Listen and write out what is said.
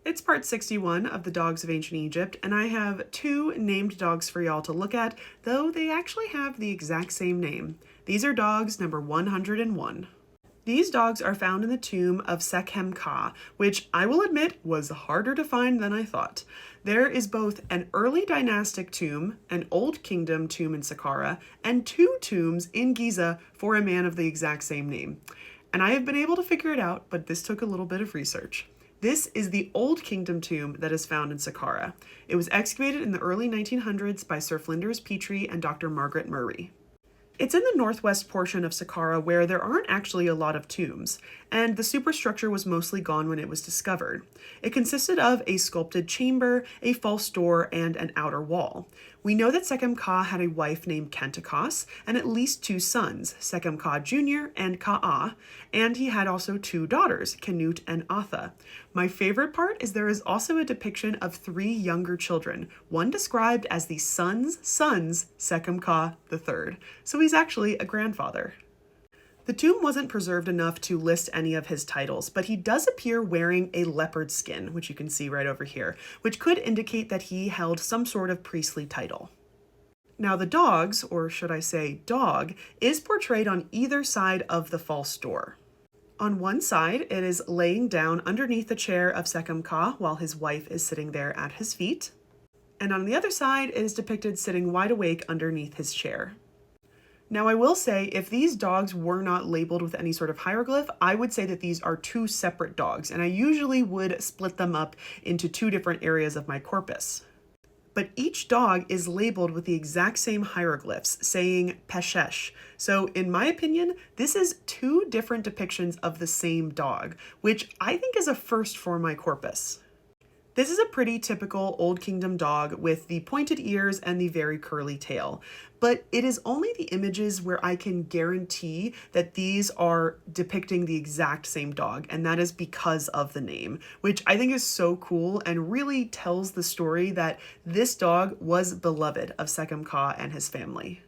It's part 61 of the Dogs of Ancient Egypt, and I have two named dogs for y'all to look at, though they actually have the exact same name. These are dogs number 101. These dogs are found in the tomb of Sekhemka, which I will admit was harder to find than I thought. There is both an early dynastic tomb, an Old Kingdom tomb in Saqqara, and two tombs in Giza for a man of the exact same name. And I have been able to figure it out, but this took a little bit of research. This is the Old Kingdom tomb that is found in Saqqara. It was excavated in the early 1900s by Sir Flinders Petrie and Dr. Margaret Murray. It's in the northwest portion of Saqqara where there aren't actually a lot of tombs, and the superstructure was mostly gone when it was discovered. It consisted of a sculpted chamber, a false door, and an outer wall. We know that Sekhemka had a wife named Kentikos and at least two sons, Sekhemka Jr. and Ka'ah, and he had also two daughters, Canute and Atha. My favorite part is there is also a depiction of three younger children, one described as the son's sons, Sekhemka III. So he's actually a grandfather. The tomb wasn't preserved enough to list any of his titles, but he does appear wearing a leopard skin, which you can see right over here, which could indicate that he held some sort of priestly title. Now the dogs, or should I say dog, is portrayed on either side of the false door. On one side, it is laying down underneath the chair of Sekhemka while his wife is sitting there at his feet. And on the other side, it is depicted sitting wide awake underneath his chair. Now, I will say, if these dogs were not labeled with any sort of hieroglyph, I would say that these are two separate dogs, and I usually would split them up into two different areas of my corpus. But each dog is labeled with the exact same hieroglyphs, saying Peshesh. So, in my opinion, this is two different depictions of the same dog, which I think is a first for my corpus. This is a pretty typical Old Kingdom dog with the pointed ears and the very curly tail, but it is only the images where I can guarantee that these are depicting the exact same dog, and that is because of the name, which I think is so cool and really tells the story that this dog was beloved of Sekhemka and his family.